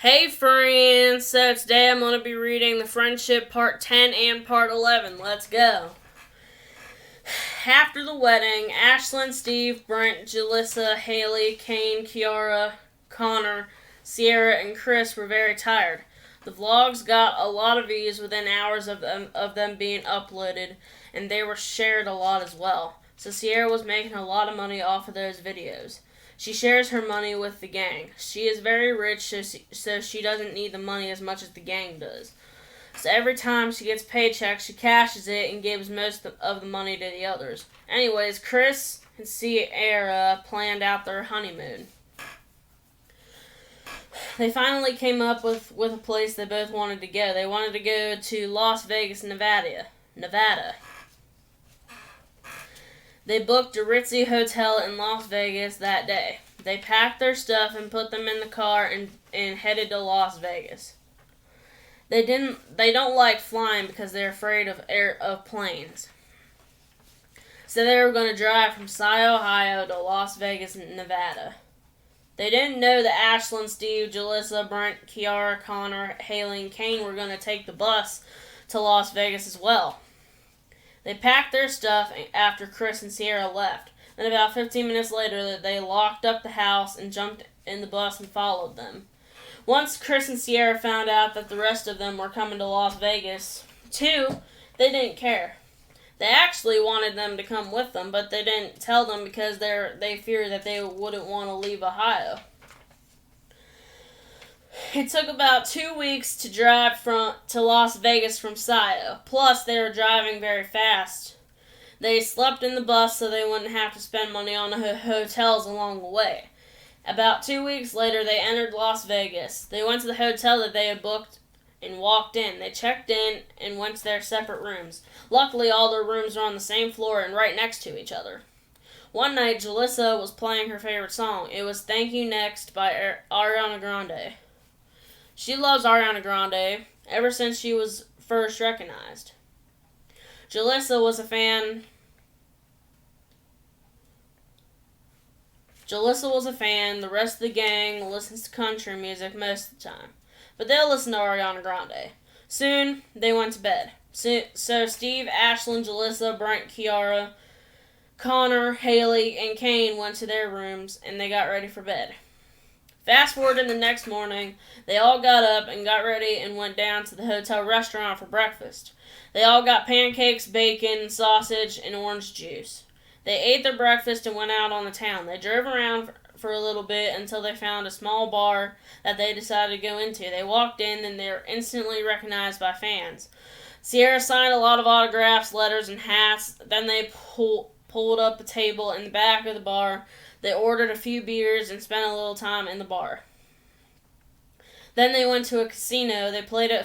Hey friends, so today I'm going to be reading The Friendship Part 10 and Part 11. Let's go. After the wedding, Ashlyn, Steve, Brent, Jalissa, Haley, Kane, Kiara, Connor, Sierra, and Chris were very tired. The vlogs got a lot of views within hours of them being uploaded, and they were shared a lot as well. So Sierra was making a lot of money off of those videos. She shares her money with the gang. She is very rich, so she doesn't need the money as much as the gang does. So every time she gets a paycheck, she cashes it and gives most of the money to the others. Anyways, Chris and Sierra planned out their honeymoon. They finally came up with a place they both wanted to go. They wanted to go to Las Vegas, Nevada. They booked a ritzy hotel in Las Vegas that day. They packed their stuff and put them in the car and headed to Las Vegas. They don't like flying because they're afraid of planes. So they were going to drive from Cy, Ohio to Las Vegas, Nevada. They didn't know that Ashlyn, Steve, Jalissa, Brent, Kiara, Connor, Haley, and Kane were going to take the bus to Las Vegas as well. They packed their stuff after Chris and Sierra left. Then about 15 minutes later, they locked up the house and jumped in the bus and followed them. Once Chris and Sierra found out that the rest of them were coming to Las Vegas, too, they didn't care. They actually wanted them to come with them, but they didn't tell them because they feared that they wouldn't want to leave Ohio. It took about 2 weeks to drive to Las Vegas from Cy. Plus, they were driving very fast. They slept in the bus so they wouldn't have to spend money on the hotels along the way. About 2 weeks later, they entered Las Vegas. They went to the hotel that they had booked and walked in. They checked in and went to their separate rooms. Luckily, all their rooms were on the same floor and right next to each other. One night, Jalissa was playing her favorite song. It was Thank You Next by Ariana Grande. She loves Ariana Grande ever since she was first recognized. Jalissa was a fan. The rest of the gang listens to country music most of the time, but they'll listen to Ariana Grande. Soon, they went to bed. So Steve, Ashlyn, Jalissa, Brent, Kiara, Connor, Haley, and Kane went to their rooms, and they got ready for bed. Fast forward to the next morning, they all got up and got ready and went down to the hotel restaurant for breakfast. They all got pancakes, bacon, sausage, and orange juice. They ate their breakfast and went out on the town. They drove around for a little bit until they found a small bar that they decided to go into. They walked in and they were instantly recognized by fans. Sierra signed a lot of autographs, letters, and hats. Then they pulled up a table in the back of the bar. They ordered a few beers and spent a little time in the bar. Then they went to a casino. They played a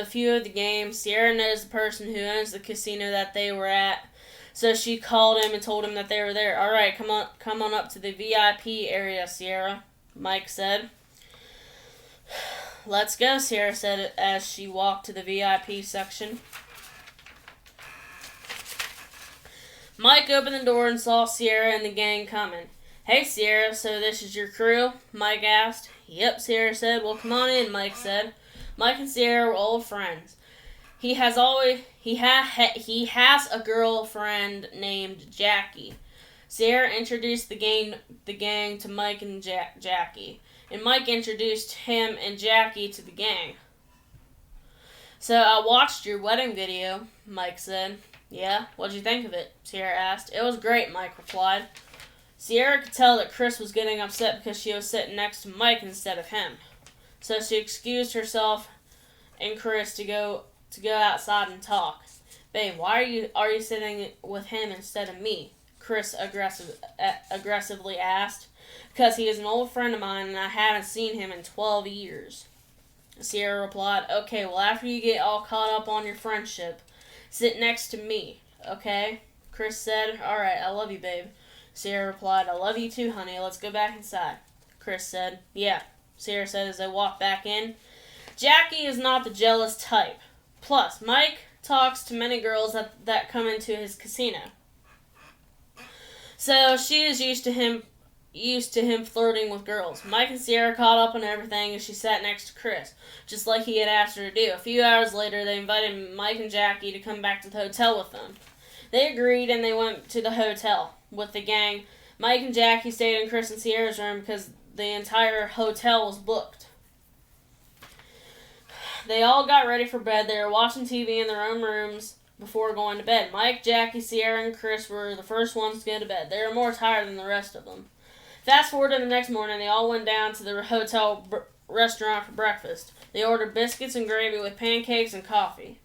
few of the games. Sierra knows the person who owns the casino that they were at, so she called him and told him that they were there. All right, come on up to the VIP area, Sierra, Mike said. Let's go, Sierra said as she walked to the VIP section. Mike opened the door and saw Sierra and the gang coming. Hey, Sierra, so this is your crew? Mike asked. Yep, Sierra said. Well, come on in, Mike said. Mike and Sierra were old friends. He has a girlfriend named Jackie. Sierra introduced the gang to Mike and Jackie, and Mike introduced him and Jackie to the gang. So I watched your wedding video, Mike said. Yeah, what'd you think of it? Sierra asked. It was great, Mike replied. Sierra could tell that Chris was getting upset because she was sitting next to Mike instead of him. So she excused herself and Chris to go outside and talk. Babe, why are you sitting with him instead of me? Chris aggressively asked. Because he is an old friend of mine and I haven't seen him in 12 years. Sierra replied, okay, well after you get all caught up on your friendship, sit next to me, okay? Chris said, alright, I love you, babe. Sierra replied, I love you too, honey. Let's go back inside. Chris said, yeah. Sierra said as they walked back in. Jackie is not the jealous type. Plus, Mike talks to many girls that come into his casino. So she is used to him used to him flirting with girls. Mike and Sierra caught up on everything as she sat next to Chris, just like he had asked her to do. A few hours later, they invited Mike and Jackie to come back to the hotel with them. They agreed and they went to the hotel with the gang. Mike and Jackie stayed in Chris and Sierra's room because the entire hotel was booked. They all got ready for bed. They were watching TV in their own rooms before going to bed. Mike, Jackie, Sierra, and Chris were the first ones to go to bed. They were more tired than the rest of them. Fast forward to the next morning, they all went down to the hotel restaurant for breakfast. They ordered biscuits and gravy with pancakes and coffee.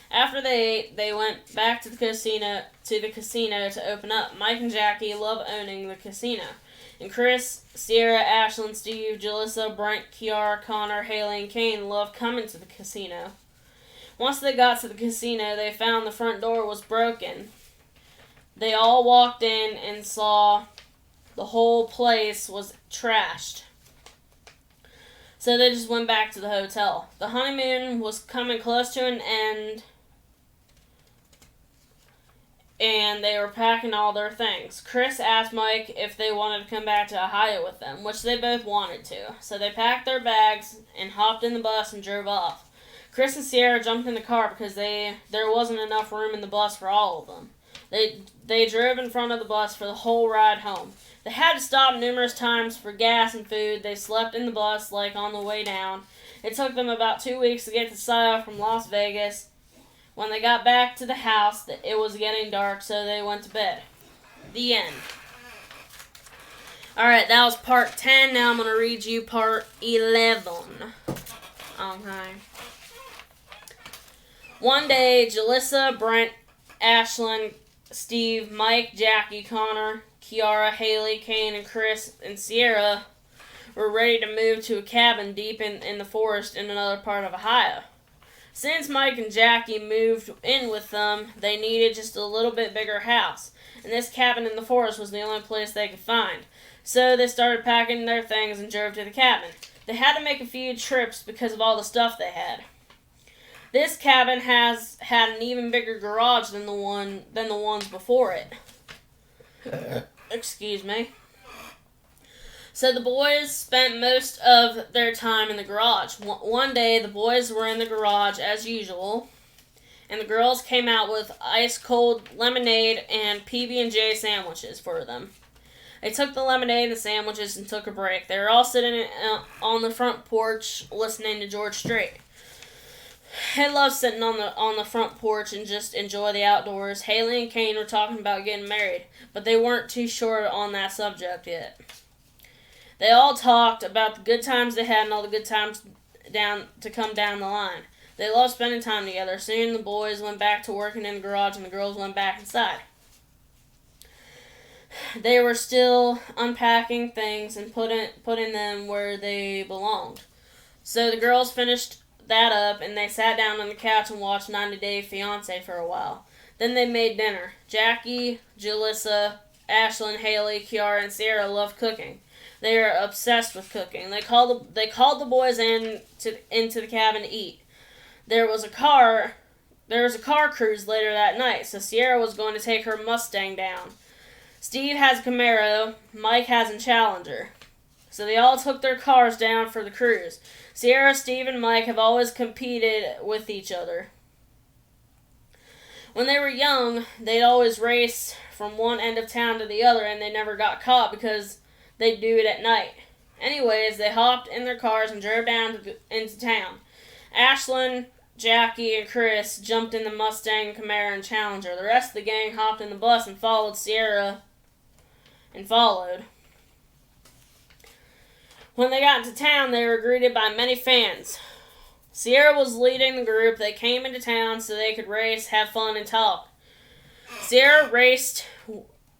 After they ate, they went back to the casino to open up. Mike and Jackie love owning the casino. And Chris, Sierra, Ashlyn, Steve, Jalissa, Brent, Kiara, Connor, Haley, and Kane love coming to the casino. Once they got to the casino, they found the front door was broken. They all walked in and saw the whole place was trashed. So they just went back to the hotel. The honeymoon was coming close to an end, and they were packing all their things. Chris asked Mike if they wanted to come back to Ohio with them, which they both wanted to. So they packed their bags and hopped in the bus and drove off. Chris and Sierra jumped in the car because there wasn't enough room in the bus for all of them. They drove in front of the bus for the whole ride home. They had to stop numerous times for gas and food. They slept in the bus like on the way down. It took them about 2 weeks to get to Saya from Las Vegas. When they got back to the house, it was getting dark, so they went to bed. The end. Alright, that was part 10. Now I'm going to read you part 11. Okay. One day, Jalissa, Brent, Ashlyn, Steve, Mike, Jackie, Connor, Kiara, Haley, Kane, and Chris, and Sierra were ready to move to a cabin deep in the forest in another part of Ohio. Since Mike and Jackie moved in with them, they needed just a little bit bigger house, and this cabin in the forest was the only place they could find. So they started packing their things and drove to the cabin. They had to make a few trips because of all the stuff they had. This cabin had an even bigger garage than the ones before it. Excuse me. So the boys spent most of their time in the garage. One day, the boys were in the garage as usual, and the girls came out with ice-cold lemonade and PB&J sandwiches for them. They took the lemonade and the sandwiches and took a break. They were all sitting on the front porch listening to George Strait. I love sitting on the front porch and just enjoy the outdoors. Haley and Kane were talking about getting married, but they weren't too sure on that subject yet. They all talked about the good times they had and all the good times to come down the line. They loved spending time together. Soon the boys went back to working in the garage and the girls went back inside. They were still unpacking things and putting them where they belonged. So the girls finished that up and they sat down on the couch and watched 90 Day Fiancé for a while. Then they made dinner. Jackie, Jalissa, Ashlyn, Haley, Kiara, and Sierra loved cooking. They are obsessed with cooking. They called the boys into the cabin to eat. There was a car cruise later that night, so Sierra was going to take her Mustang down. Steve has a Camaro, Mike has a Challenger. So they all took their cars down for the cruise. Sierra, Steve, and Mike have always competed with each other. When they were young, they'd always race from one end of town to the other, and they never got caught because they'd do it at night. Anyways, they hopped in their cars and drove down into town. Ashlyn, Jackie, and Chris jumped in the Mustang, Camaro, and Challenger. The rest of the gang hopped in the bus and followed Sierra and followed. When they got into town, they were greeted by many fans. Sierra was leading the group. They came into town so they could race, have fun, and talk. Sierra raced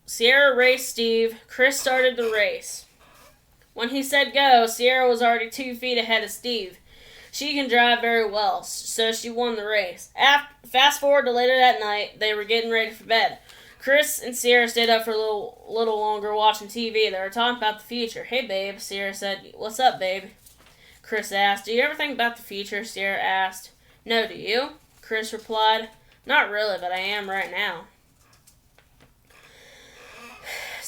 Steve. Chris started the race. When he said go, Sierra was already 2 feet ahead of Steve. She can drive very well, so she won the race. Fast forward to later that night, they were getting ready for bed. Chris and Sierra stayed up for a little longer watching TV. They were talking about the future. Hey, babe, Sierra said. What's up, babe? Chris asked. Do you ever think about the future? Sierra asked. No, do you? Chris replied. Not really, but I am right now.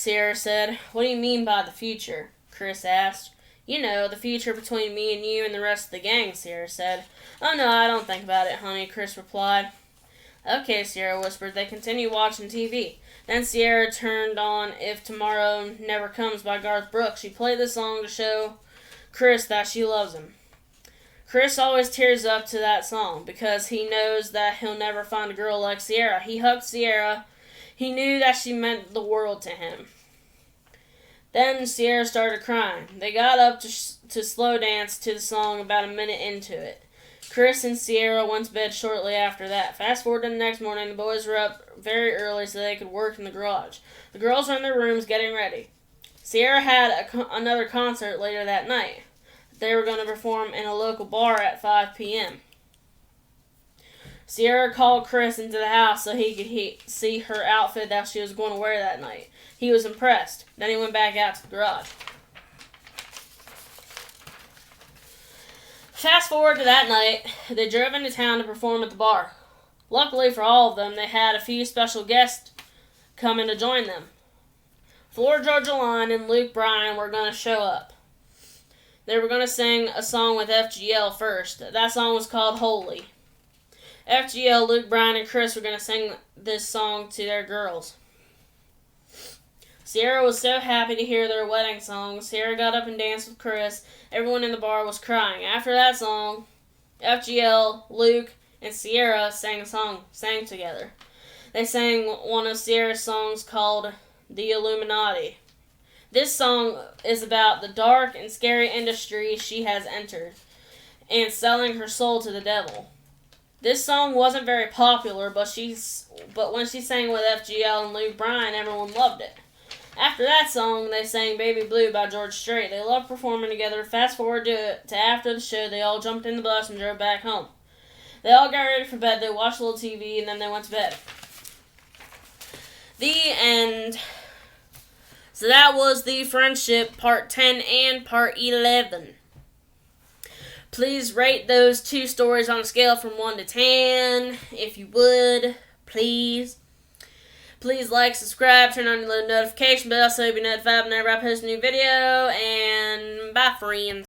Sierra said. What do you mean by the future? Chris asked. You know, the future between me and you and the rest of the gang, Sierra said. Oh no, I don't think about it, honey, Chris replied. Okay, Sierra whispered. They continued watching TV. Then Sierra turned on If Tomorrow Never Comes by Garth Brooks. She played the song to show Chris that she loves him. Chris always tears up to that song because he knows that he'll never find a girl like Sierra. He hugged Sierra. He knew that she meant the world to him. Then Sierra started crying. They got up to slow dance to the song about a minute into it. Chris and Sierra went to bed shortly after that. Fast forward to the next morning, the boys were up very early so they could work in the garage. The girls were in their rooms getting ready. Sierra had another concert later that night. They were going to perform in a local bar at 5 p.m. Sierra called Chris into the house so he could see her outfit that she was going to wear that night. He was impressed. Then he went back out to the garage. Fast forward to that night, they drove into town to perform at the bar. Luckily for all of them, they had a few special guests coming to join them. Florida Georgia Line and Luke Bryan were going to show up. They were going to sing a song with FGL first. That song was called Holy. FGL, Luke Bryan, and Chris were going to sing this song to their girls. Sierra was so happy to hear their wedding song. Sierra got up and danced with Chris. Everyone in the bar was crying. After that song, FGL, Luke, and Sierra sang together. They sang one of Sierra's songs called The Illuminati. This song is about the dark and scary industry she has entered and selling her soul to the devil. This song wasn't very popular, but when she sang with FGL and Luke Bryan, everyone loved it. After that song, they sang Baby Blue by George Strait. They loved performing together. Fast forward to after the show, they all jumped in the bus and drove back home. They all got ready for bed. They watched a little TV, and then they went to bed. The end. So that was the friendship, part 10 and part 11. Please rate those two stories on a scale from 1 to 10, if you would, please. Please like, subscribe, turn on your little notification bell so you'll be notified whenever I post a new video, and bye, friends.